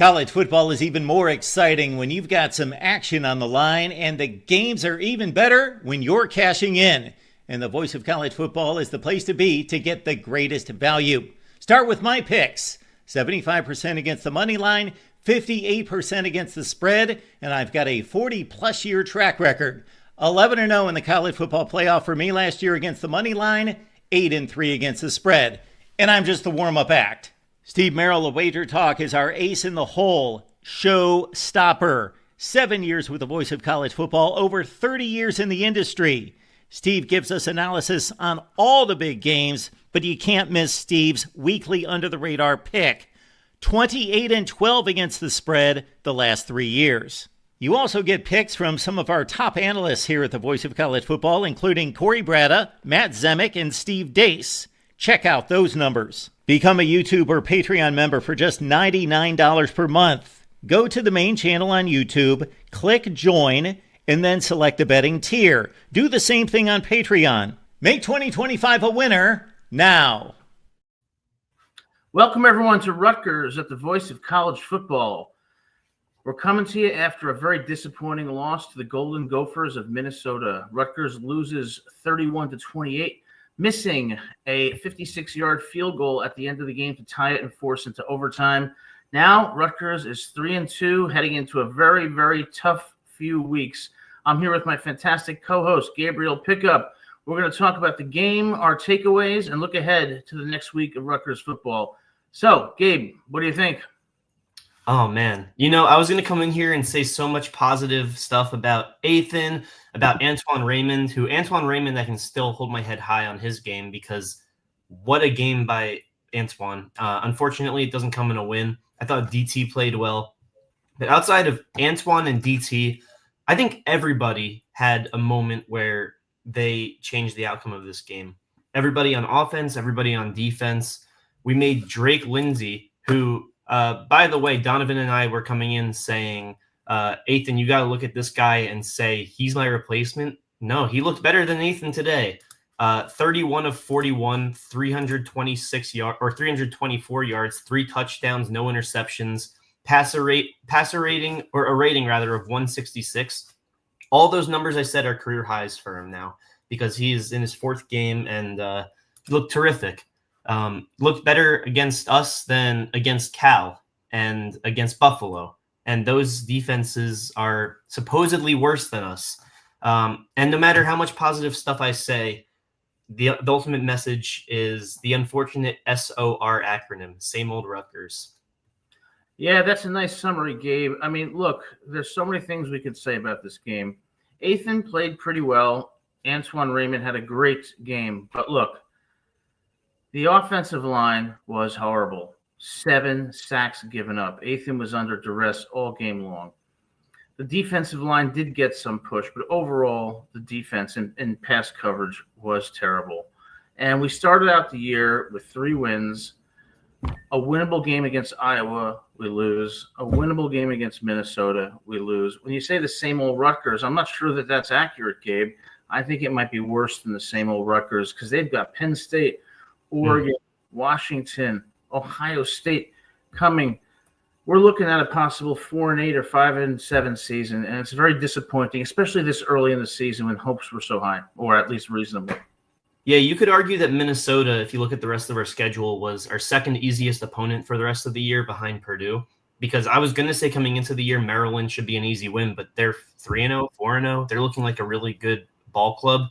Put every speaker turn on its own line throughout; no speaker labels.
College football is even more exciting when you've got some action on the line, and the games are even better when you're cashing in. And the Voice of College Football is the place to be to get the greatest value. Start with my picks: 75% against the money line, 58% against the spread, and I've got a 40-plus year track record. 11-0 in the college football playoff for me last year against the money line, 8-3 against the spread. And I'm just the warm-up act. Steve Merrill of Wager Talk is our ace in the hole, show stopper. 7 years with the Voice of College Football, over 30 years in the industry. Steve gives us analysis on all the big games, but you can't miss Steve's weekly under-the-radar pick. 28-12 against the spread the last 3 years. You also get picks from some of our top analysts here at the Voice of College Football, including Corey Bratta, Matt Zemek, and Steve Dace. Check out those numbers. Become a YouTube or Patreon member for just $99 per month. Go to the main channel on YouTube, click join, and then select the betting tier. Do the same thing on Patreon. Make 2025 a winner now.
Welcome, everyone, to Rutgers at the Voice of College Football. We're coming to you after a very disappointing loss to the Golden Gophers of Minnesota. Rutgers loses 31-28. Missing a 56-yard field goal at the end of the game to tie it and force into overtime. Now, Rutgers is 3-2, heading into a very, very tough few weeks. I'm here with my fantastic co-host, Gabriel Pickup. We're going to talk about the game, our takeaways, and look ahead to the next week of Rutgers football. So, Gabe, what do you think?
Oh, man. I was going to come in here and say so much positive stuff about Ethan, about Antoine Raymond, I can still hold my head high on his game because what a game by Antoine. Unfortunately, it doesn't come in a win. I thought DT played well. But outside of Antoine and DT, I think everybody had a moment where they changed the outcome of this game. Everybody on offense, everybody on defense. We made Drake Lindsay, who by the way, Donovan and I were coming in saying, Ethan, you got to look at this guy and say, he's my replacement. No, he looked better than Ethan today. 31 of 41, 324 yards, 3 touchdowns, no interceptions, a rating of 166. All those numbers I said are career highs for him now because he's in his 4th game and looked terrific. Looked better against us than against Cal and against Buffalo. And those defenses are supposedly worse than us. And no matter how much positive stuff I say, the ultimate message is the unfortunate SOR acronym, same old Rutgers.
Yeah, that's a nice summary, Gabe. I mean, look, there's so many things we could say about this game. Ethan played pretty well. Antoine Raymond had a great game. But look, the offensive line was horrible. 7 sacks given up. Ethan was under duress all game long. The defensive line did get some push, but overall, the defense in pass coverage was terrible. And we started out the year with 3 wins. A winnable game against Iowa, we lose. A winnable game against Minnesota, we lose. When you say the same old Rutgers, I'm not sure that that's accurate, Gabe. I think it might be worse than the same old Rutgers because they've got Penn State, Oregon, Washington, Ohio State coming. We're looking at a possible 4-8 or 5-7 season, and it's very disappointing, especially this early in the season when hopes were so high, or at least reasonable.
Yeah, you could argue that Minnesota, if you look at the rest of our schedule, was our second easiest opponent for the rest of the year behind Purdue. Because I was going to say coming into the year, Maryland should be an easy win, but they're 3-0, 4-0. They're looking like a really good ball club.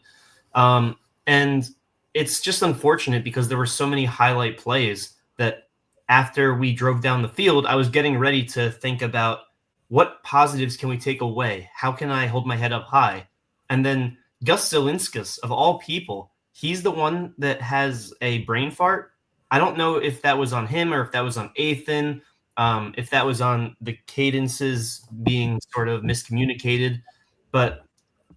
And it's just unfortunate because there were so many highlight plays that after we drove down the field, I was getting ready to think about what positives can we take away? How can I hold my head up high? And then Gus Zilinskas, of all people, he's the one that has a brain fart. I don't know if that was on him or if that was on Ethan, if that was on the cadences being sort of miscommunicated. But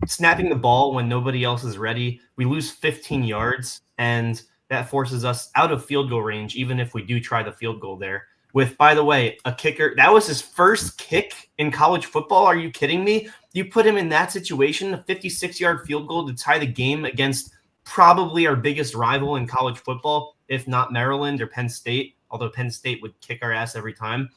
snapping the ball when nobody else is ready, we lose 15 yards, and that forces us out of field goal range, even if we do try the field goal there. With, by the way, a kicker. That was his first kick in college football. Are you kidding me? You put him in that situation, a 56-yard field goal to tie the game against probably our biggest rival in college football, if not Maryland or Penn State, although Penn State would kick our ass every time.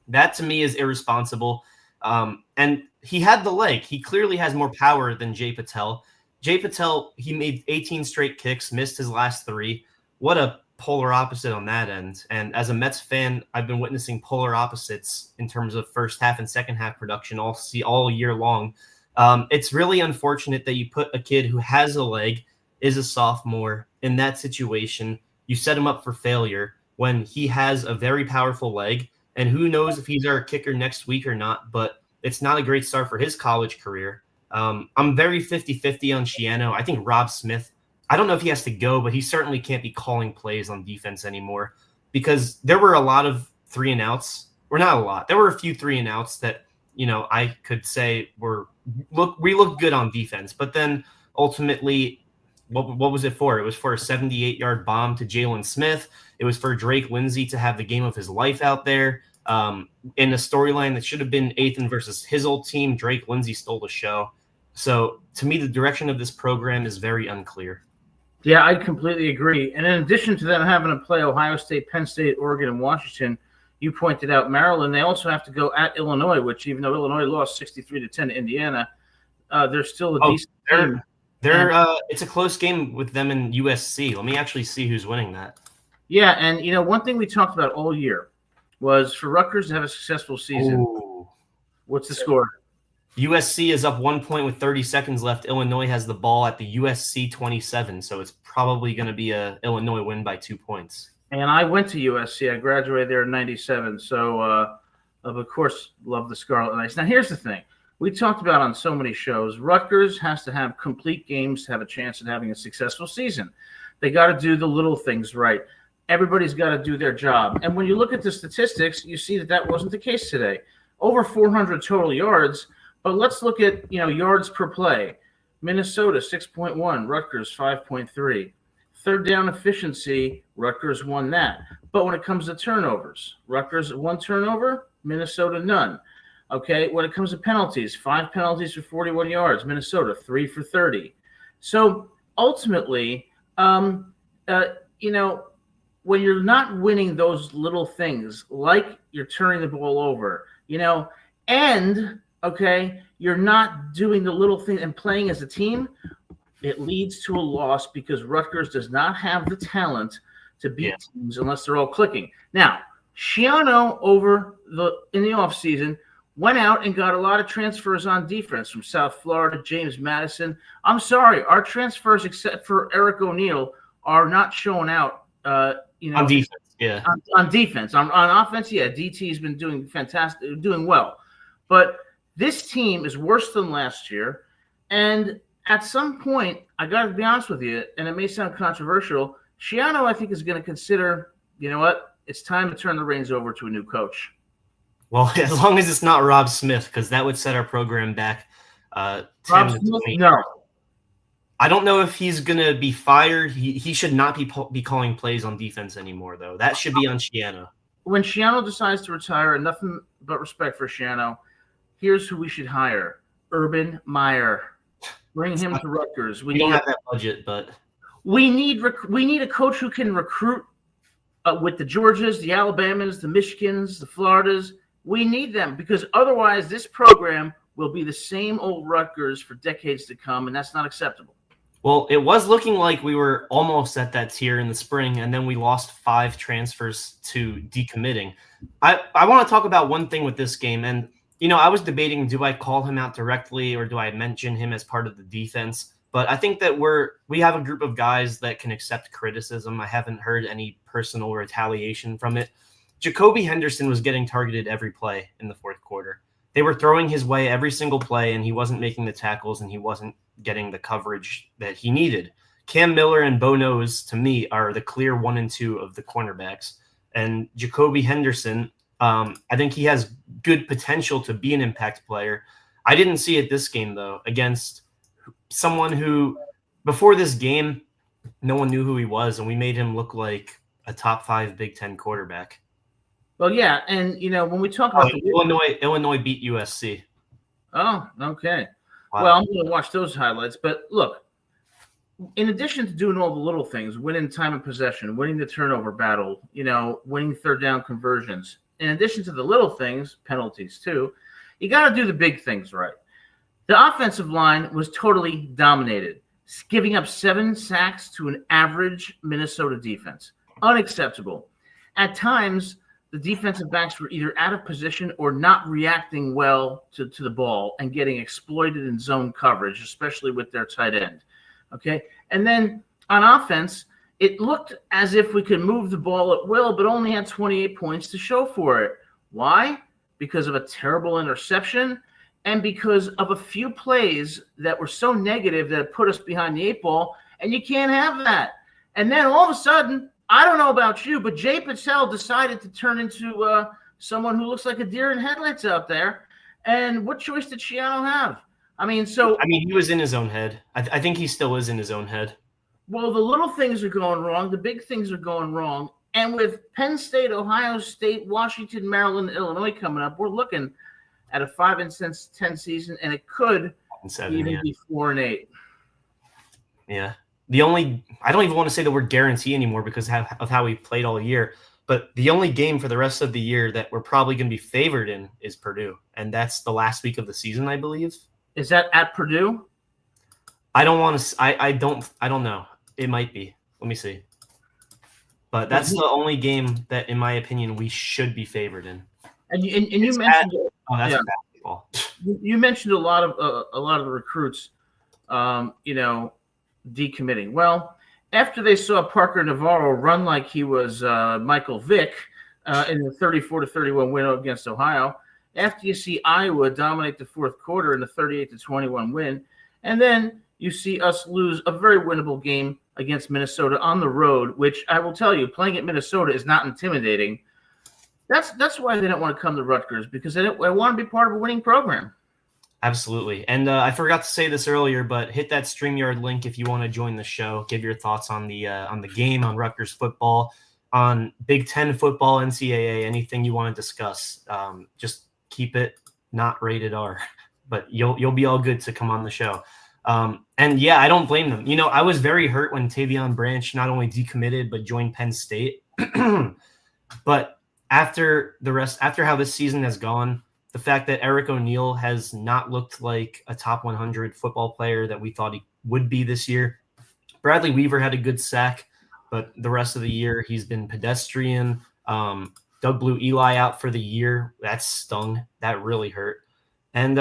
That to me is irresponsible. And he had the leg. He clearly has more power than Jay Patel. Jay Patel, he made 18 straight kicks, missed his last 3. What a polar opposite on that end. And as a Mets fan, I've been witnessing polar opposites in terms of first half and second half production all year long. It's really unfortunate that you put a kid who has a leg, is a sophomore, in that situation. You set him up for failure when he has a very powerful leg. And who knows if he's our kicker next week or not, but it's not a great start for his college career. I'm very 50-50 on Schiano. I think Rob Smith, I don't know if he has to go, but he certainly can't be calling plays on defense anymore because there were a lot of 3-and-outs. Or not a lot. There were a few 3-and-outs that, I could say we looked good on defense. But then ultimately, what was it for? It was for a 78-yard bomb to Jalen Smith. It was for Drake Lindsay to have the game of his life out there. In a storyline that should have been Ethan versus his old team, Drake Lindsay stole the show. So to me, the direction of this program is very unclear.
Yeah, I completely agree. And in addition to them having to play Ohio State, Penn State, Oregon, and Washington, you pointed out Maryland. They also have to go at Illinois, which even though Illinois lost 63-10 to Indiana, they're still a decent team.
It's a close game with them and USC. Let me actually see who's winning that.
Yeah, and one thing we talked about all year was for Rutgers to have a successful season.
Ooh.
What's the score?
USC is up 1 point with 30 seconds left. Illinois has the ball at the USC 27, so it's probably going to be a Illinois win by 2 points.
And I went to USC. I graduated there in 97, so of course, love the Scarlet Knights. Now, here's the thing. We talked about on so many shows, Rutgers has to have complete games to have a chance at having a successful season. They got to do the little things right. Everybody's got to do their job. And when you look at the statistics, you see that wasn't the case today. Over 400 total yards, but let's look at, yards per play. Minnesota, 6.1, Rutgers, 5.3. Third down efficiency, Rutgers won that. But when it comes to turnovers, Rutgers 1 turnover, Minnesota none. Okay, when it comes to penalties, 5 penalties for 41 yards, Minnesota 3 for 30. So ultimately, when you're not winning those little things, like you're turning the ball over, and you're not doing the little thing and playing as a team, it leads to a loss because Rutgers does not have the talent to beat teams unless they're all clicking. Now, Schiano in the offseason went out and got a lot of transfers on defense from South Florida, James Madison. I'm sorry, our transfers, except for Eric O'Neal, are not showing out.
On defense, yeah.
On defense. On offense, yeah, DT's been doing fantastic, doing well. But this team is worse than last year. And at some point, I got to be honest with you, and it may sound controversial, Schiano, I think, is going to consider, it's time to turn the reins over to a new coach.
Well, as long as it's not Rob Smith, because that would set our program back 10
Rob
to
Smith,
20.
no.
I don't know if he's going to be fired. He should not be calling plays on defense anymore, though. That should be on Schiano. When
Schiano decides to retire, and nothing but respect for Schiano, here's who we should hire. Urban Meyer. Bring him to Rutgers.
We don't have that budget, but
we need a coach who can recruit with the Georgias, the Alabamans, the Michigans, the Floridas. We need them because otherwise this program will be the same old Rutgers for decades to come, and that's not acceptable.
Well, it was looking like we were almost at that tier in the spring, and then we lost 5 transfers to decommitting. I want to talk about one thing with this game, and I was debating, do I call him out directly or do I mention him as part of the defense? But I think that we have a group of guys that can accept criticism. I haven't heard any personal retaliation from it. Jacoby Henderson was getting targeted every play in the fourth quarter. They were throwing his way every single play, and he wasn't making the tackles, and he wasn't getting the coverage that he needed. Cam Miller and Bo Nose, to me, are the clear 1 and 2 of the cornerbacks. And Jacoby Henderson, I think he has good potential to be an impact player. I didn't see it this game, though, against someone who, before this game, no one knew who he was, and we made him look like a top 5 Big Ten quarterback.
Well, yeah, and when we talk about
Illinois beat USC.
Oh, okay.
Wow.
Well, I'm going to watch those highlights. But look, in addition to doing all the little things, winning time of possession, winning the turnover battle, winning third down conversions, in addition to the little things, penalties too, you got to do the big things right. The offensive line was totally dominated, giving up 7 sacks to an average Minnesota defense. Unacceptable. At times, the defensive backs were either out of position or not reacting well to the ball and getting exploited in zone coverage, especially with their tight end. Okay? And then on offense, it looked as if we could move the ball at will, but only had 28 points to show for it. Why? Because of a terrible interception and because of a few plays that were so negative that it put us behind the 8 ball, and you can't have that. And then all of a sudden, I don't know about you, but Jay Patel decided to turn into someone who looks like a deer in headlights out there. And what choice did Shiano have?
He was in his own head. I think he still is in his own head.
Well, the little things are going wrong. The big things are going wrong. And with Penn State, Ohio State, Washington, Maryland, Illinois coming up, we're looking at a 5-10 season, and it could even be 4-8.
Yeah. I don't even want to say the word guarantee anymore because of how we played all year. But the only game for the rest of the year that we're probably going to be favored in is Purdue. And that's the last week of the season, I believe.
Is that at Purdue?
I don't want to. I don't know. It might be. Let me see. But that's the only game that, in my opinion, we should be favored in.
And you mentioned
basketball.
You mentioned a lot of the recruits, decommitting. Well, after they saw Parker Navarro run like he was Michael Vick in the 34-31 win against Ohio, after you see Iowa dominate the fourth quarter in the 38-21 win, and then you see us lose a very winnable game against Minnesota on the road, which I will tell you, playing at Minnesota is not intimidating. That's why they don't want to come to Rutgers, because they want to be part of a winning program.
Absolutely. And I forgot to say this earlier, but hit that StreamYard link if you want to join the show. Give your thoughts on the game, on Rutgers football, on Big Ten football, NCAA, anything you want to discuss. Just keep it not rated R, but you'll be all good to come on the show. And yeah, I don't blame them. I was very hurt when Tavion Branch not only decommitted but joined Penn State. But after how this season has gone, the fact that Eric O'Neal has not looked like a top 100 football player that we thought he would be this year. Bradley Weaver had a good sack, but the rest of the year he's been pedestrian. Doug blew Eli out for the year. That stung. That really hurt. And,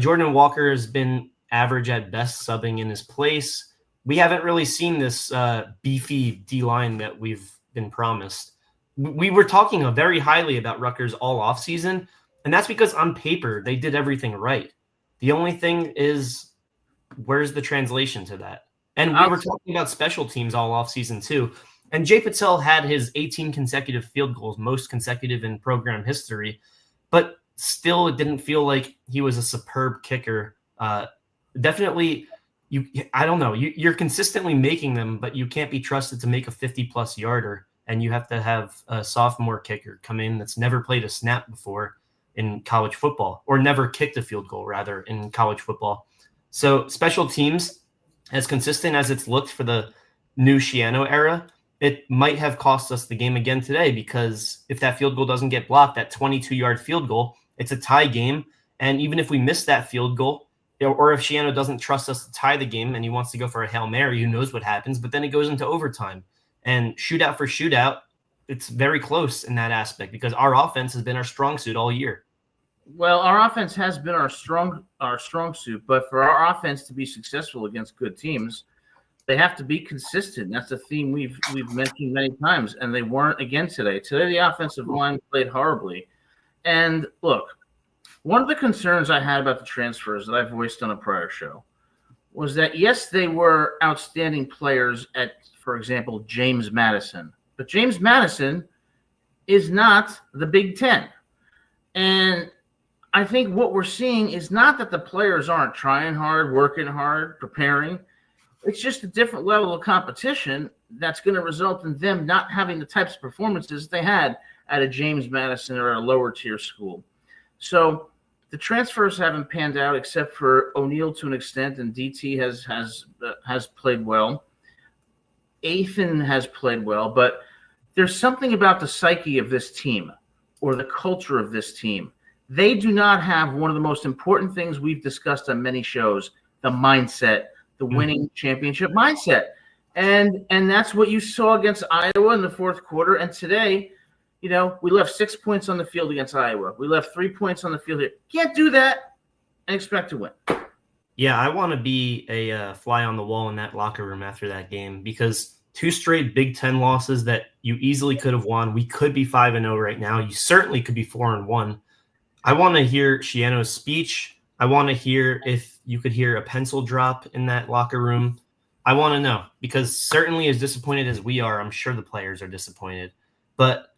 Jordan Walker has been average at best, subbing in his place. We haven't really seen this beefy D-line that we've been promised. We were talking very highly about Rutgers all offseason, and that's because on paper they did everything right. The only thing is, where's the translation to that? And we were talking about special teams all offseason too. And Jay Patel had his 18 consecutive field goals, most consecutive in program history, but still it didn't feel like he was a superb kicker. Definitely, I don't know. You're consistently making them, but you can't be trusted to make a 50-plus yarder. And you have to have a sophomore kicker come in that's never played a snap before in college football, or never kicked a field goal, rather, in college football. So special teams, as consistent as it's looked for the new Shiano era, it might have cost us the game again today, because if that field goal doesn't get blocked, that 22-yard field goal, it's a tie game. And even if we miss that field goal, or if Shiano doesn't trust us to tie the game and he wants to go for a Hail Mary, who knows what happens, but then it goes into overtime. And shootout for shootout, it's very close in that aspect, because our offense has been our strong suit all year.
Well, our offense has been our strong suit, but for our offense to be successful against good teams, they have to be consistent. That's a theme we've mentioned many times, and they weren't again today. Today, the offensive line played horribly. And look, one of the concerns I had about the transfers that I voiced on a prior show was that, yes, they were outstanding players at, for example, James Madison. But James Madison is not the Big Ten. And I think what we're seeing is not that the players aren't trying hard, working hard, preparing. It's just a different level of competition that's going to result in them not having the types of performances they had at a James Madison or a lower tier school. So the transfers haven't panned out, except for O'Neal to an extent, and DT has played well. Athan has played well, but there's something about the psyche of this team or the culture of this team. They do not have one of the most important things we've discussed on many shows, the mindset, the winning championship mindset. And that's what you saw against Iowa in the fourth quarter. And today, we left 6 points on the field against Iowa. We left 3 points on the field here. Can't do that and expect to win.
Yeah, I want to be a fly on the wall in that locker room after that game, because 2 straight Big Ten losses that you easily could have won. We could be 5-0 right now. You certainly could be 4-1. I want to hear Schiano's speech. I want to hear if you could hear a pencil drop in that locker room. I want to know, because certainly as disappointed as we are, I'm sure the players are disappointed. But,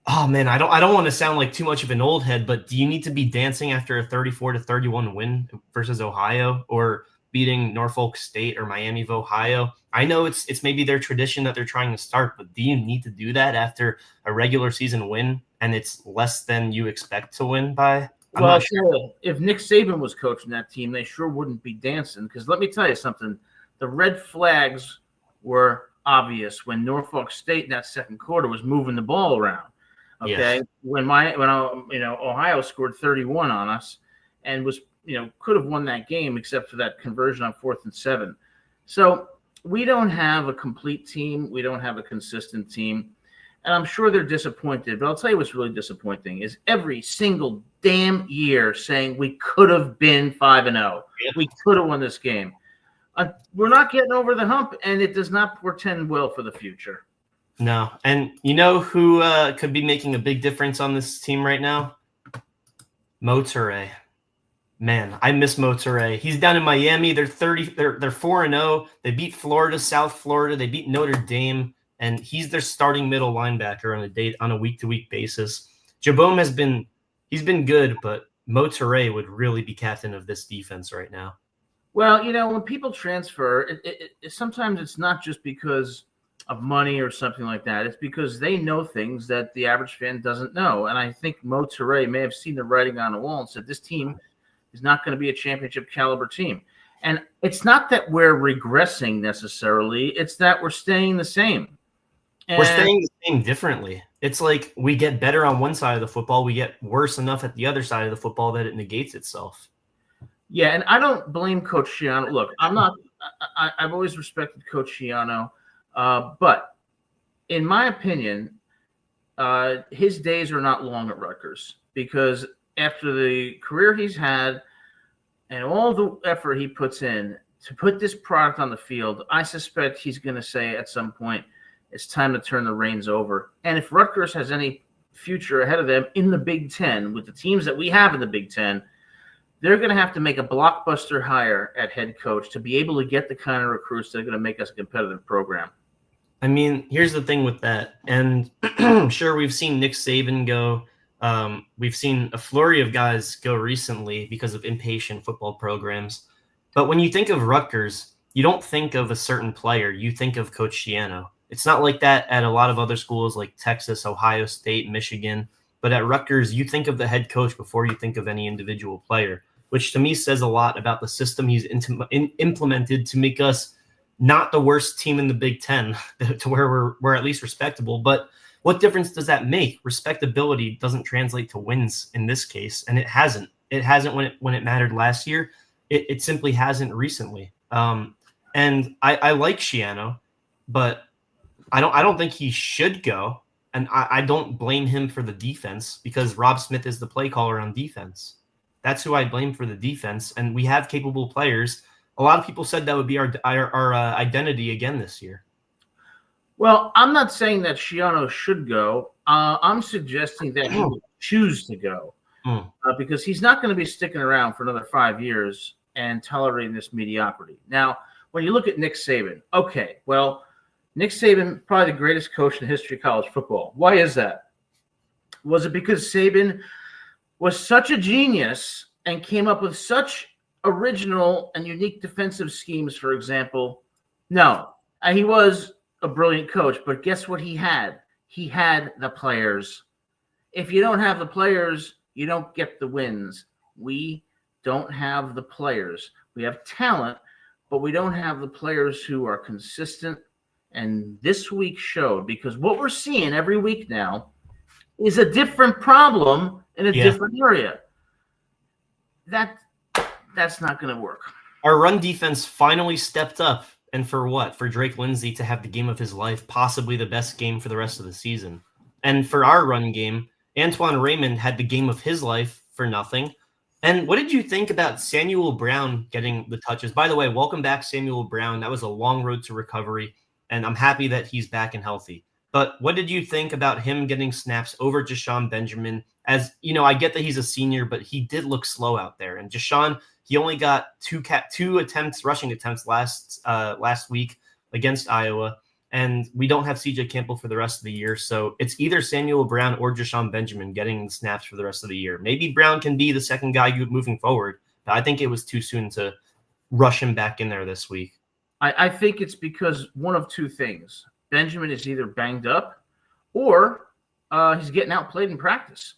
oh man, I don't want to sound like too much of an old head, but do you need to be dancing after a 34-31 win versus Ohio, or beating Norfolk State or Miami of Ohio? I know it's maybe their tradition that they're trying to start, but do you need to do that after a regular season win and it's less than you expect to win by?
Well, sure. If Nick Saban was coaching that team, they sure wouldn't be dancing, because let me tell you something. The red flags were obvious when Norfolk State in that second quarter was moving the ball around. Okay, when Ohio scored 31 on us and was could have won that game except for that conversion on 4th and 7. So we don't have a complete team. We don't have a consistent team. And I'm sure they're disappointed. But I'll tell you what's really disappointing is every single damn year saying we could have been 5-0. We could have won this game. We're not getting over the hump, and it does not portend well for the future.
No. And you know who could be making a big difference on this team right now? Mo Toure. Man, I miss Mo Toure. He's down in Miami. They're 4-0. They beat Florida, South Florida. They beat Notre Dame, and he's their starting middle linebacker on a week-to-week basis. Jabome he's been good, but Mo Toure would really be captain of this defense right now.
Well, when people transfer, sometimes it's not just because of money or something like that. It's because they know things that the average fan doesn't know. And I think Mo Toure may have seen the writing on the wall and said, this team is not going to be a championship caliber team. And it's not that we're regressing necessarily. It's that we're staying the same.
We're staying the same differently. It's like we get better on one side of the football. We get worse enough at the other side of the football that it negates itself.
Yeah, and I don't blame Coach Schiano. Look, I've always respected Coach Schiano. But in my opinion, his days are not long at Rutgers, because after the career he's had and all the effort he puts in to put this product on the field, I suspect he's going to say at some point, it's time to turn the reins over. And if Rutgers has any future ahead of them in the Big Ten, with the teams that we have in the Big Ten, they're going to have to make a blockbuster hire at head coach to be able to get the kind of recruits that are going to make us a competitive program.
I mean, here's the thing with that. And sure, we've seen Nick Saban go. We've seen a flurry of guys go recently because of impatient football programs. But when you think of Rutgers, you don't think of a certain player. You think of Coach Schiano. It's not like that at a lot of other schools like Texas, Ohio State, Michigan. But at Rutgers, you think of the head coach before you think of any individual player, which to me says a lot about the system he's implemented to make us not the worst team in the Big Ten, to where we're at least respectable. But what difference does that make? Respectability doesn't translate to wins in this case, and it hasn't. It hasn't when it mattered last year. It simply hasn't recently. And I like Schiano, but I don't think he should go. And I don't blame him for the defense, because Rob Smith is the play caller on defense. That's who I blame for the defense, and we have capable players. A lot of people said that would be our identity again this year.
Well, I'm not saying that Schiano should go. I'm suggesting that he would choose to go because he's not going to be sticking around for another 5 years and tolerating this mediocrity. Now, when you look at Nick Saban, okay, well, Nick Saban, probably the greatest coach in the history of college football. Why is that? Was it because Saban was such a genius and came up with such original and unique defensive schemes, for example? No. He was a brilliant coach, but guess what he had? He had the players. If you don't have the players, you don't get the wins. We don't have the players. We have talent, but we don't have the players who are consistent. And this week showed, because what we're seeing every week now is a different problem in a different area. That's not going to work.
Our run defense finally stepped up. And for what? For Drake Lindsay to have the game of his life, possibly the best game for the rest of the season. And for our run game, Antoine Raymond had the game of his life for nothing. And what did you think about Samuel Brown getting the touches? By the way, welcome back, Samuel Brown. That was a long road to recovery, and I'm happy that he's back and healthy. But what did you think about him getting snaps over Jashawn Benjamin? As you know, I get that he's a senior, but he did look slow out there. And Jashawn, he only got two rushing attempts last week against Iowa. And we don't have CJ Campbell for the rest of the year. So it's either Samuel Brown or Jashawn Benjamin getting snaps for the rest of the year. Maybe Brown can be the second guy moving forward. But I think it was too soon to rush him back in there this week.
I think it's because one of two things. Benjamin is either banged up or he's getting outplayed in practice.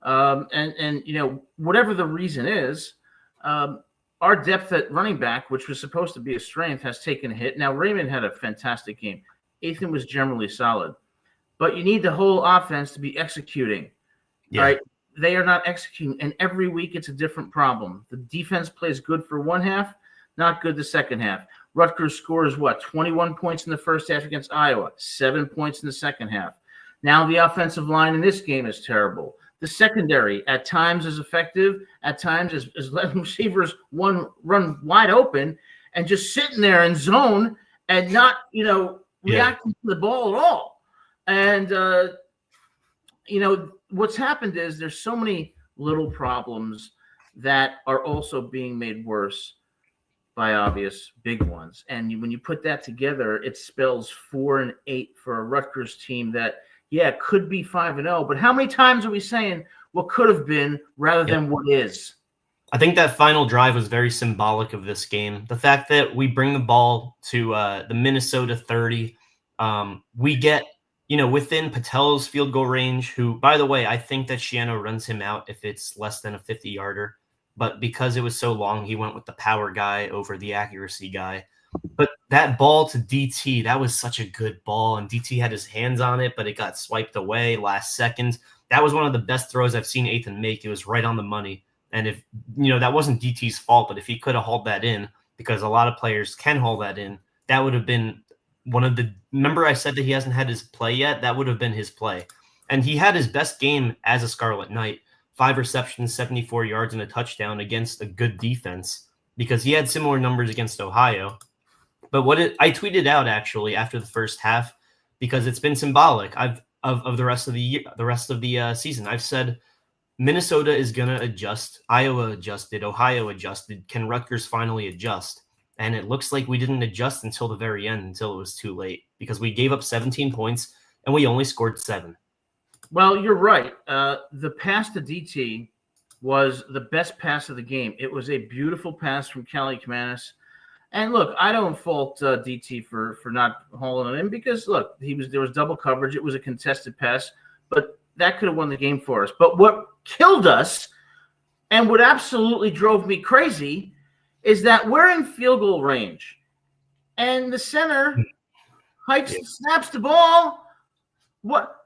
And you know, whatever the reason is, our depth at running back, which was supposed to be a strength, has taken a hit. Now, Raymond had a fantastic game. Ethan was generally solid. But you need the whole offense to be executing. Right? They are not executing. And every week it's a different problem. The defense plays good for one half, not good the second half. Rutgers scores, 21 points in the first half against Iowa, 7 points in the second half. Now the offensive line in this game is terrible. The secondary at times is effective, at times is letting receivers run wide open and just sitting there in zone and not, reacting to the ball at all. And, what's happened is there's so many little problems that are also being made worse by obvious big ones. And when you put that together, it spells 4-8 for a Rutgers team that, could be 5-0. But how many times are we saying what could have been rather than what is?
I think that final drive was very symbolic of this game. The fact that we bring the ball to the Minnesota 30, we get, within Patel's field goal range, who, by the way, I think that Shiano runs him out if it's less than a 50-yarder. But because it was so long, he went with the power guy over the accuracy guy. But that ball to DT, that was such a good ball. And DT had his hands on it, but it got swiped away last second. That was one of the best throws I've seen Ethan make. It was right on the money. And if, that wasn't DT's fault, but if he could have hauled that in, because a lot of players can haul that in, that would have been one of the, remember I said that he hasn't had his play yet? That would have been his play. And he had his best game as a Scarlet Knight. 5 receptions, 74 yards, and a touchdown against a good defense, because he had similar numbers against Ohio. But I tweeted out actually after the first half, because it's been symbolic of the rest of the year, the rest of the season. I've said Minnesota is gonna adjust, Iowa adjusted, Ohio adjusted. Can Rutgers finally adjust? And it looks like we didn't adjust until the very end, until it was too late, because we gave up 17 points and we only scored 7.
Well, you're right. The pass to DT was the best pass of the game. It was a beautiful pass from Kelly Kamanis. And look, I don't fault DT for not hauling it in, because look, there was double coverage. It was a contested pass, but that could have won the game for us. But what killed us, and what absolutely drove me crazy, is that we're in field goal range, and the center hikes and snaps the ball. What?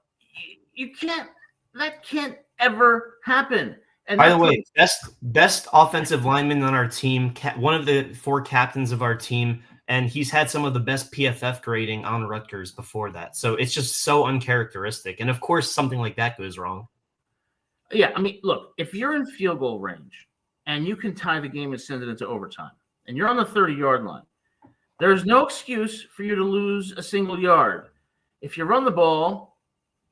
You can't. That can't ever happen. And
by the way, best offensive lineman on our team, one of the 4 captains of our team, and he's had some of the best PFF grading on Rutgers before that. So it's just so uncharacteristic. And of course, something like that goes wrong.
Yeah, I mean, look, if you're in field goal range and you can tie the game and send it into overtime, and you're on the 30-yard line, there's no excuse for you to lose a single yard. If you run the ball,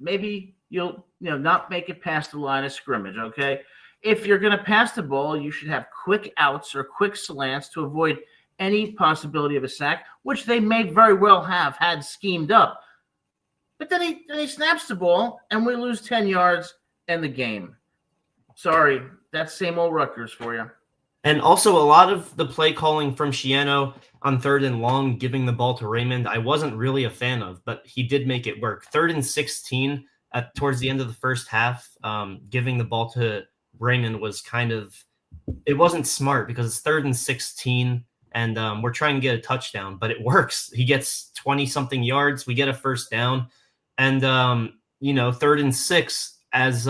maybe you'll not make it past the line of scrimmage, okay? If you're going to pass the ball, you should have quick outs or quick slants to avoid any possibility of a sack, which they may very well have had schemed up. But then he snaps the ball, and we lose 10 yards in the game. Sorry, that's same old Rutgers for you.
And also a lot of the play calling from Shiano on 3rd and long, giving the ball to Raymond, I wasn't really a fan of, but he did make it work. 3rd and 16 towards the end of the first half, giving the ball to Raymond was it wasn't smart, because it's 3rd and 16 and we're trying to get a touchdown, but it works. He gets 20 something yards. We get a first down, and 3rd and 6, as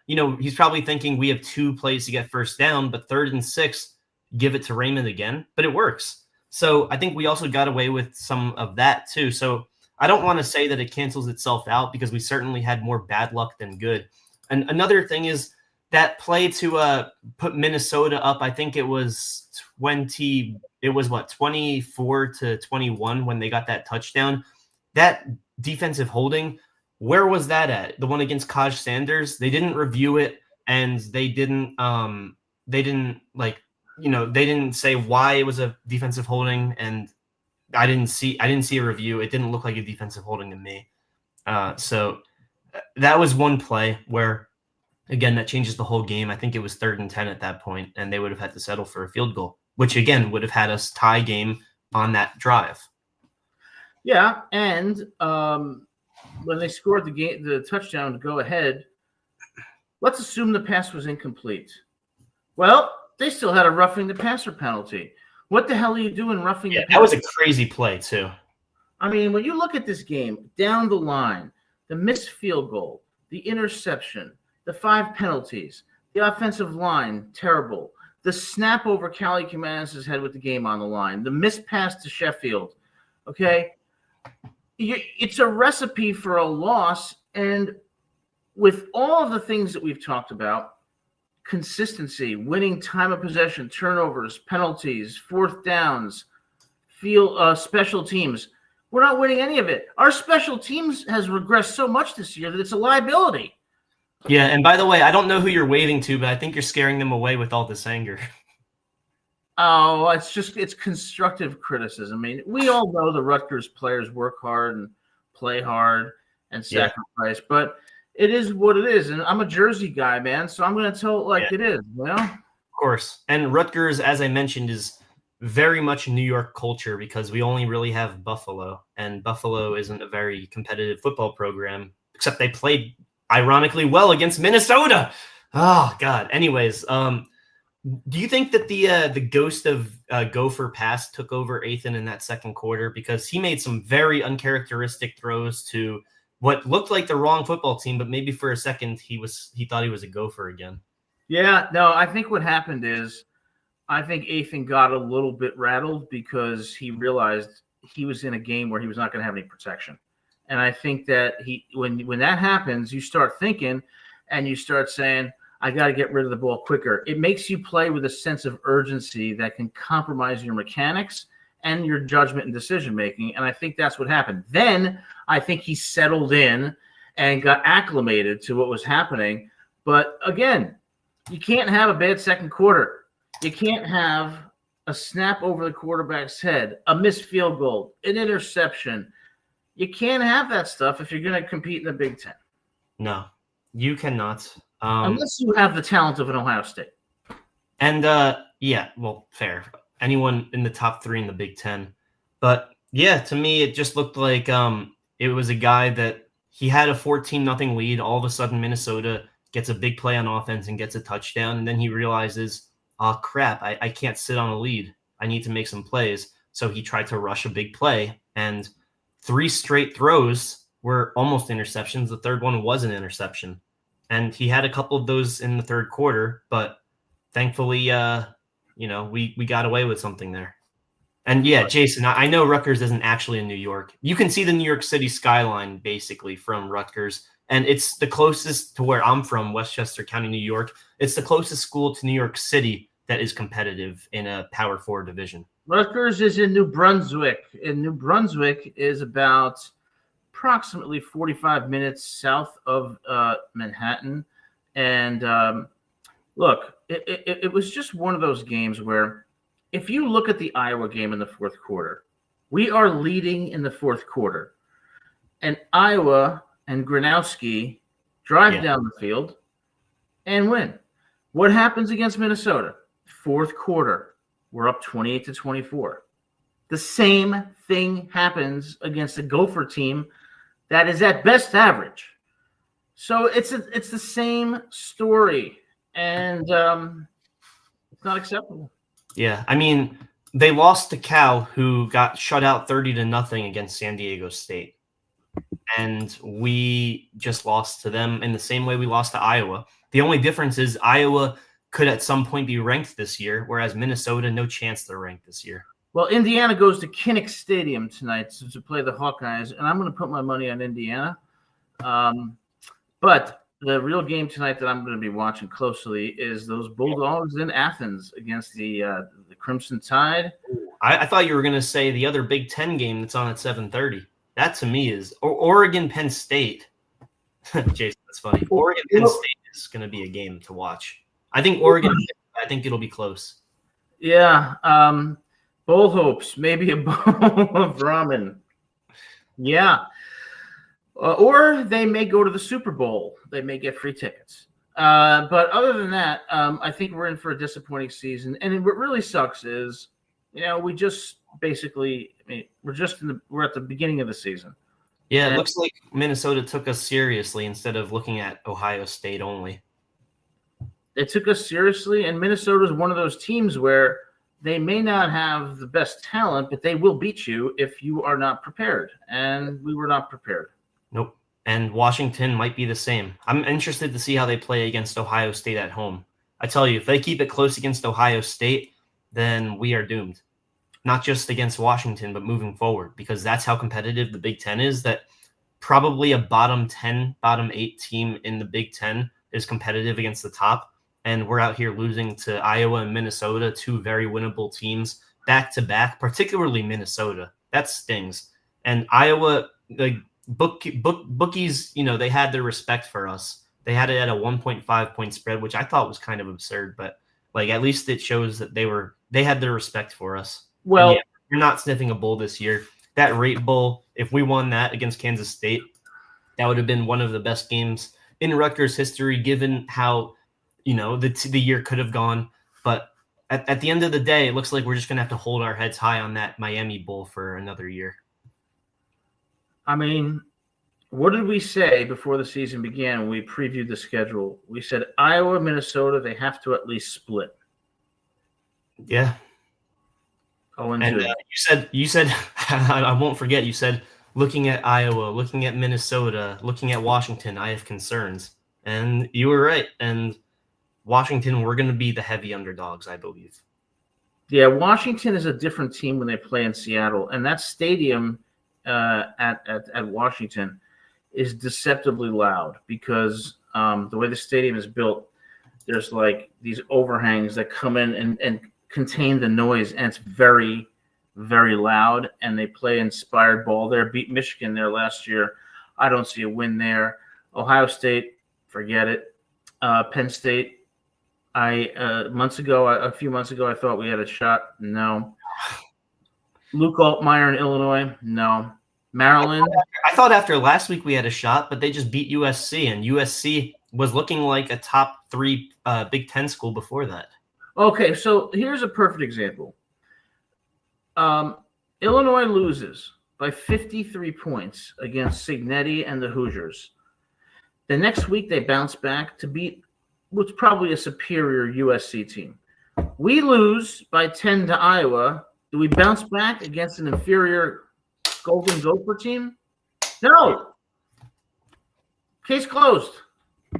he's probably thinking we have 2 plays to get first down, but 3rd and 6, give it to Raymond again. But it works. So I think we also got away with some of that too. So I don't want to say that it cancels itself out because we certainly had more bad luck than good. And another thing is that play to put Minnesota up. I think it was 24-21 when they got that touchdown. That defensive holding, where was that at? The one against Kaj Sanders? They didn't review it, and they didn't say why it was a defensive holding, and I didn't see a review. It didn't look like a defensive holding to me. So that was one play where, again, that changes the whole game. I think it was 3rd and 10 at that point, and they would have had to settle for a field goal, which again would have had us tie game on that drive.
Yeah, and when they scored the touchdown to go ahead, let's assume the pass was incomplete. Well, they still had a roughing the passer penalty. What the hell are you doing roughing the passer?
That was a crazy play too.
I mean, when you look at this game, down the line, the missed field goal, the interception, the 5 penalties, the offensive line, terrible. The snap over Cali Jimenez's head with the game on the line, the missed pass to Sheffield. Okay? It's a recipe for a loss, and with all of the things that we've talked about, consistency, winning time of possession, turnovers, penalties, 4th downs, special teams, we're not winning any of it. Our special teams has regressed so much this year that it's a liability.
Yeah, and by the way, I don't know who you're waving to, but I think you're scaring them away with all this anger.
Oh, it's constructive criticism. I mean, we all know the Rutgers players work hard and play hard and sacrifice, but it is what it is. And I'm a Jersey guy, man, so I'm going to tell it like it is, you know? Of
course. And Rutgers, as I mentioned, is very much New York culture because we only really have Buffalo, and Buffalo isn't a very competitive football program, except they played ironically well against Minnesota. Oh, God. Anyways, do you think that the ghost of Gopher Pass took over Ethan in that second quarter? Because he made some very uncharacteristic throws to what looked like the wrong football team, but maybe for a second he thought he was a Gopher again.
Yeah, no, I think what happened is I think Ethan got a little bit rattled because he realized he was in a game where he was not going to have any protection. And I think that when that happens, you start thinking and you start saying, I got to get rid of the ball quicker. It makes you play with a sense of urgency that can compromise your mechanics and your judgment and decision-making. And I think that's what happened. Then I think he settled in and got acclimated to what was happening. But again, you can't have a bad second quarter. You can't have a snap over the quarterback's head, a missed field goal, an interception. You can't have that stuff if you're going to compete in the Big Ten.
No, you cannot.
Unless you have the talent of an Ohio State.
And, fair. Anyone in the top 3 in the Big Ten. But, yeah, to me, it just looked like it was a guy that he had a 14-0 lead. All of a sudden, Minnesota gets a big play on offense and gets a touchdown. And then he realizes, oh, crap, I can't sit on a lead. I need to make some plays. So he tried to rush a big play. And 3 straight throws were almost interceptions. The third one was an interception. And he had a couple of those in the third quarter, but thankfully, we got away with something there. And yeah, Jason, I know Rutgers isn't actually in New York. You can see the New York City skyline basically from Rutgers, and it's the closest to where I'm from, Westchester County, New York. It's the closest school to New York City that is competitive in a Power 4 division.
Rutgers is in New Brunswick, and New Brunswick is about approximately 45 minutes south of Manhattan. And look, it was just one of those games where if you look at the Iowa game in the fourth quarter, we are leading in the fourth quarter. And Iowa and Gronowski drive down the field and win. What happens against Minnesota? Fourth quarter, we're up 28-24. The same thing happens against a Gopher team that is at best average. So it's the same story, and it's not acceptable.
Yeah, I mean, they lost to Cal, who got shut out 30-0 against San Diego State. and we just lost to them in the same way we lost to Iowa. The only difference is Iowa could at some point be ranked this year, whereas Minnesota, no chance they're ranked this year.
Well, Indiana goes to Kinnick Stadium tonight to play the Hawkeyes, and I'm going to put my money on Indiana. But the real game tonight that I'm going to be watching closely is those Bulldogs in Athens against the Crimson Tide.
I thought you were going to say the other Big Ten game that's on at 7:30. That to me is Oregon Penn State. Jason, that's funny. Oregon Penn State is going to be a game to watch. I think Oregon. I think it'll be close.
Yeah. Bowl hopes, maybe a bowl of ramen. Yeah. Or they may go to the Super Bowl. They may get free tickets. But other than that, I think we're in for a disappointing season. And what really sucks is, we just basically, we're at the beginning of the season.
Yeah, it looks like Minnesota took us seriously instead of looking at Ohio State only.
They took us seriously, and Minnesota is one of those teams where they may not have the best talent, but they will beat you if you are not prepared. And we were not prepared.
Nope. And Washington might be the same. I'm interested to see how they play against Ohio State at home. I tell you, if they keep it close against Ohio State, then we are doomed. Not just against Washington, but moving forward, because that's how competitive the Big Ten is, that probably a bottom 10, bottom 8 team in the Big Ten is competitive against the top. And we're out here losing to Iowa and Minnesota, 2 very winnable teams back to back, particularly Minnesota. That stings. And Iowa, the bookies, they had their respect for us. They had it at a 1.5 point spread, which I thought was kind of absurd, but at least it shows that they had their respect for us.
Well,
yeah, we're not sniffing a bowl this year. That Rate Bowl, if we won that against Kansas State, that would have been one of the best games in Rutgers history, given how the year could have gone. But at the end of the day, it looks like we're just going to have to hold our heads high on that Miami Bowl for another year.
I mean, what did we say before the season began when we previewed the schedule? We said Iowa, Minnesota, they have to at least split.
Yeah. And you said, I won't forget, you said, looking at Iowa, looking at Minnesota, looking at Washington, I have concerns. And you were right. And Washington, we're going to be the heavy underdogs, I believe.
Yeah, Washington is a different team when they play in Seattle. And that stadium at Washington is deceptively loud because the way the stadium is built, there's these overhangs that come in and contain the noise, and it's very, very loud. And they play inspired ball there. Beat Michigan there last year. I don't see a win there. Ohio State, forget it. Penn State, a few months ago, I thought we had a shot. No. Luke Altmaier in Illinois, no. Maryland.
I thought after last week we had a shot, but they just beat USC, and USC was looking like a top 3 Big Ten school before that.
Okay, so here's a perfect example. Illinois loses by 53 points against Signetti and the Hoosiers. The next week they bounce back to beat what's probably a superior USC team. We lose by 10 to Iowa. Do we bounce back against an inferior Golden Gopher team? No. Case closed.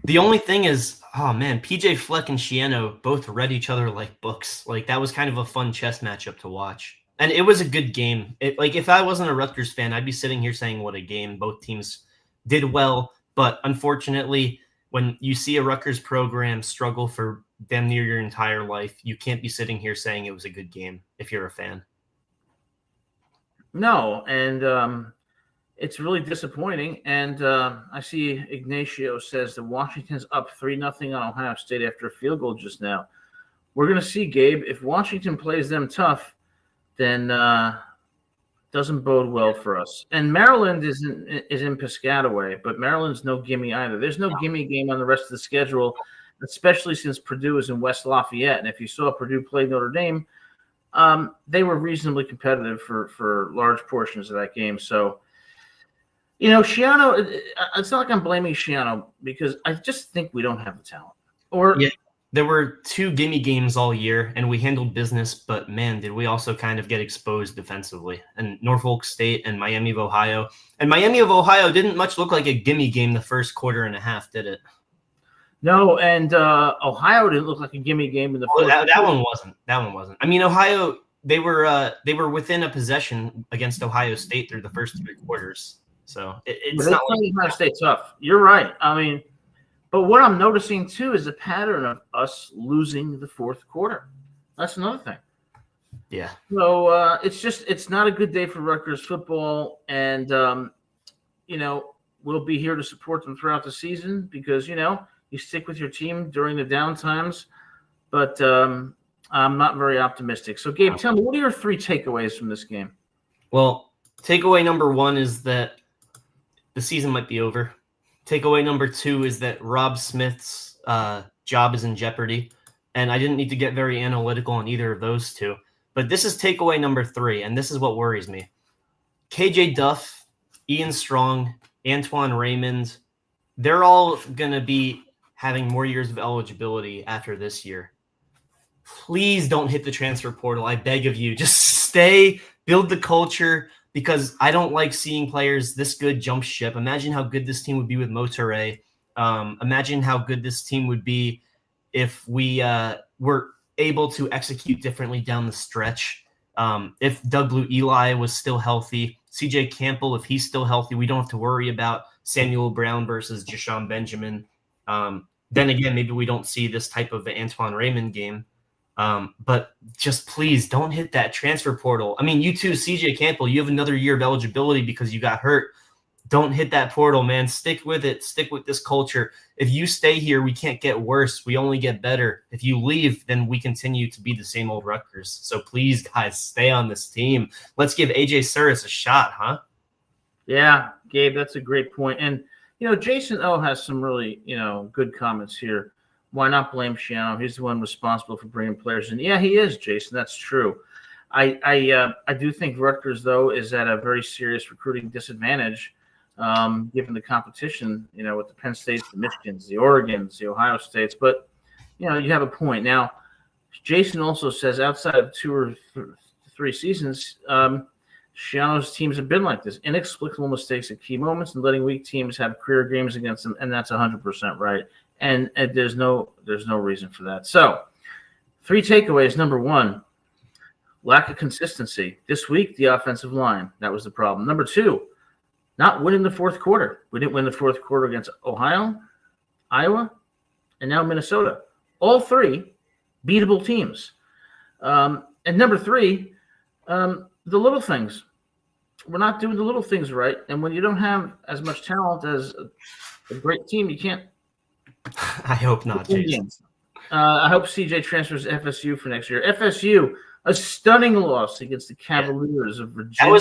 The only thing is, PJ Fleck and Shiano both read each other like books. That was kind of a fun chess matchup to watch. And it was a good game. If I wasn't a Rutgers fan, I'd be sitting here saying what a game. Both teams did well. But unfortunately, when you see a Rutgers program struggle for damn near your entire life, you can't be sitting here saying it was a good game if you're a fan.
No, and it's really disappointing. And I see Ignacio says that Washington's up 3-0 on Ohio State after a field goal just now. We're going to see, Gabe. If Washington plays them tough, then doesn't bode well for us. And Maryland is in Piscataway, but Maryland's no gimme either. There's no gimme game on the rest of the schedule, especially since Purdue is in West Lafayette. And if you saw Purdue play Notre Dame, they were reasonably competitive for large portions of that game. So, Shiano, it's not like I'm blaming Shiano because I just think we don't have the talent. Or
there were 2 gimme games all year, and we handled business, but man, did we also kind of get exposed defensively. And Norfolk State and Miami of Ohio. And Miami of Ohio didn't much look like a gimme game the first quarter and a half, did it?
No, and Ohio didn't look like a gimme game in the first.
That one wasn't. That one wasn't. I mean, Ohio, they were within a possession against Ohio State through the first 3 quarters. So it's not like
Ohio State tough. You're right. I mean, but what I'm noticing too is a pattern of us losing the fourth quarter. That's another thing.
Yeah.
So it's not a good day for Rutgers football, and we'll be here to support them throughout the season because you stick with your team during the down times. But I'm not very optimistic. So Gabe, tell me, what are your 3 takeaways from this game?
Well, takeaway number 1 is that the season might be over. Takeaway number 2 is that Rob Smith's job is in jeopardy. And I didn't need to get very analytical on either of those 2. But this is takeaway number 3, and this is what worries me. KJ Duff, Ian Strong, Antoine Raymond, they're all going to be having more years of eligibility after this year. Please don't hit the transfer portal. I beg of you. Just stay, build the culture, because I don't like seeing players this good jump ship. Imagine how good this team would be with Motoré. Imagine how good this team would be if we were able to execute differently down the stretch. If Doug Blue Eli was still healthy, CJ Campbell, if he's still healthy, we don't have to worry about Samuel Brown versus Jashawn Benjamin. Then again, maybe we don't see this type of Antoine Raymond game. But just please don't hit that transfer portal. I mean, you too, CJ Campbell, you have another year of eligibility because you got hurt. Don't hit that portal, man. Stick with it. Stick with this culture. If you stay here, we can't get worse. We only get better. If you leave, then we continue to be the same old Rutgers. So please, guys, stay on this team. Let's give AJ Surratt a shot, huh?
Yeah, Gabe, that's a great point. And, Jason O has some really, good comments here. Why not blame Schiano? He's the one responsible for bringing players in. Yeah, he is, Jason. That's true. I do think Rutgers, though, is at a very serious recruiting disadvantage, given the competition, with the Penn States, the Michigans, the Oregons, the Ohio States. But, you have a point. Now, Jason also says outside of 2 or 3 seasons, Schiano's teams have been like this. Inexplicable mistakes at key moments and letting weak teams have career games against them, and that's 100% right. And there's no reason for that. So 3 takeaways. Number 1, lack of consistency. This week, the offensive line. That was the problem. Number 2, not winning the fourth quarter. We didn't win the fourth quarter against Ohio, Iowa, and now Minnesota. All 3 beatable teams. And number 3, the little things. We're not doing the little things right. And when you don't have as much talent as a great team, you can't.
I hope not, Jason.
I hope CJ transfers to FSU for next year. FSU, a stunning loss against the Cavaliers of Virginia.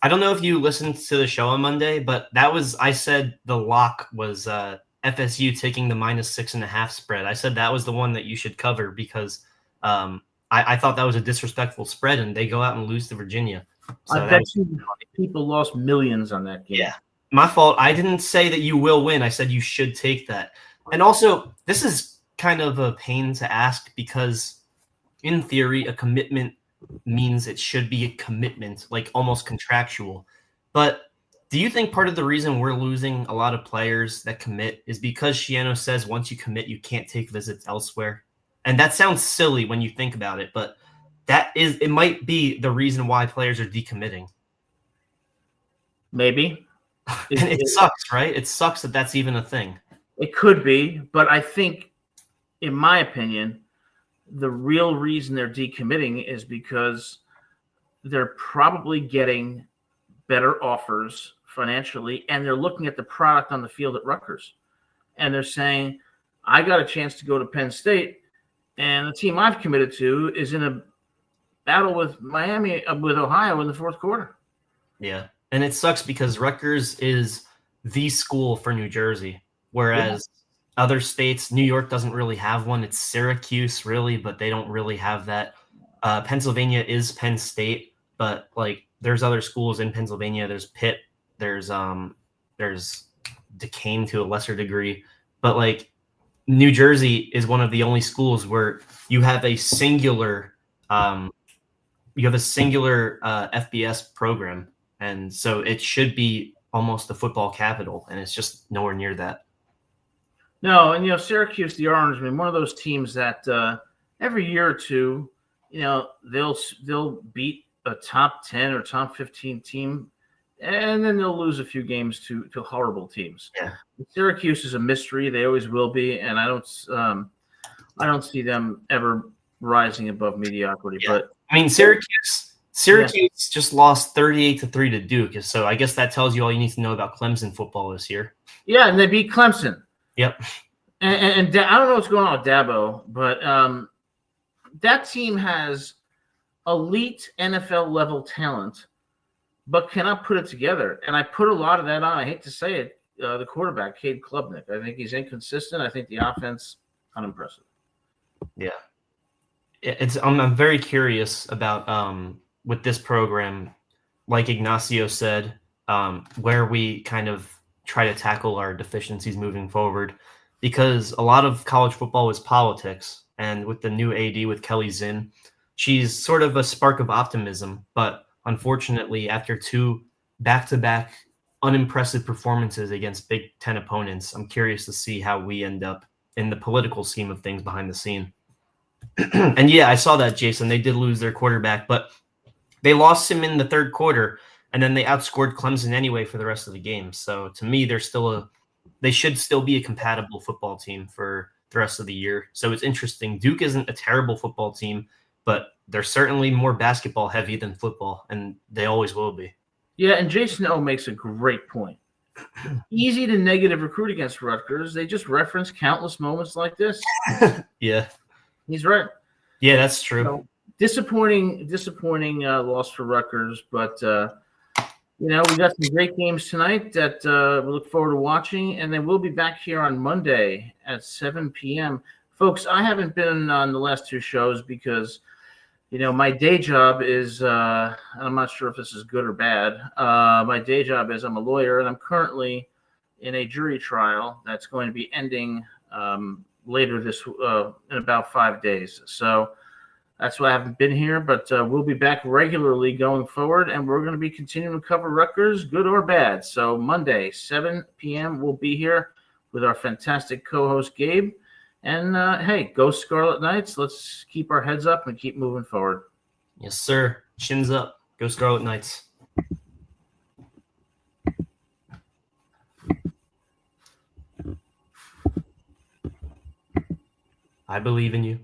I don't know if you listened to the show on Monday, but I said the lock was FSU taking the -6.5 spread. I said that was the one that you should cover because I thought that was a disrespectful spread, and they go out and lose to Virginia. So
I bet people lost millions on that game.
Yeah, my fault. I didn't say that you will win. I said you should take that. And also, this is kind of a pain to ask because, in theory, a commitment means it should be a commitment, like almost contractual. But do you think part of the reason we're losing a lot of players that commit is because Schiano says once you commit, you can't take visits elsewhere? And that sounds silly when you think about it, but it might be the reason why players are decommitting.
Maybe.
And it sucks, right? It sucks that that's even a thing.
It could be, but I think, in my opinion, the real reason they're decommitting is because they're probably getting better offers financially, and they're looking at the product on the field at Rutgers. And they're saying, I got a chance to go to Penn State, and the team I've committed to is in a battle with with Ohio in the fourth quarter.
Yeah, and it sucks because Rutgers is the school for New Jersey. Whereas other states, New York doesn't really have one. It's Syracuse, really, but they don't really have that. Pennsylvania is Penn State, but there's other schools in Pennsylvania. There's Pitt. There's Duquesne to a lesser degree. But New Jersey is one of the only schools where you have a singular FBS program, and so it should be almost the football capital, and it's just nowhere near that.
No, and Syracuse, the Orange, one of those teams that every year or two, they'll beat a top 10 or top 15 team, and then they'll lose a few games to horrible teams.
Yeah.
Syracuse is a mystery; they always will be, and I don't see them ever rising above mediocrity.
Yeah.
But
I mean, Syracuse just lost 38-3 to Duke, so I guess that tells you all you need to know about Clemson football this year.
Yeah, and they beat Clemson.
Yep.
And I don't know what's going on with Dabo, but that team has elite NFL level talent, but cannot put it together. And I put a lot of that on. I hate to say it, the quarterback, Cade Klubnik. I think he's inconsistent. I think the offense unimpressive.
Yeah, I'm very curious about with this program, like Ignacio said, where we kind of try to tackle our deficiencies moving forward, because a lot of college football is politics, and with the new AD with Kelly Zinn, she's sort of a spark of optimism. But unfortunately, after 2 back-to-back unimpressive performances against Big Ten opponents, I'm curious to see how we end up in the political scheme of things behind the scene. And yeah, I saw that, Jason. They did lose their quarterback, but they lost him in the third quarter, and then they outscored Clemson anyway for the rest of the game. So to me, they should still be a compatible football team for the rest of the year. So it's interesting. Duke isn't a terrible football team, but they're certainly more basketball heavy than football, and they always will be.
Yeah, and Jason O makes a great point. Easy to negative recruit against Rutgers. They just reference countless moments like this.
Yeah.
He's right.
Yeah, that's true.
So, disappointing loss for Rutgers, but we got some great games tonight that we look forward to watching, and then we'll be back here on Monday at 7 p.m. Folks, I haven't been on the last 2 shows because, my day job is, I'm not sure if this is good or bad. My day job is I'm a lawyer, and I'm currently in a jury trial that's going to be ending later in about 5 days. So that's why I haven't been here, but we'll be back regularly going forward, and we're going to be continuing to cover Rutgers, good or bad. So Monday, 7 p.m., we'll be here with our fantastic co-host, Gabe. And, hey, go Scarlet Knights. Let's keep our heads up and keep moving forward.
Yes, sir. Chins up. Go Scarlet Knights. I believe in you.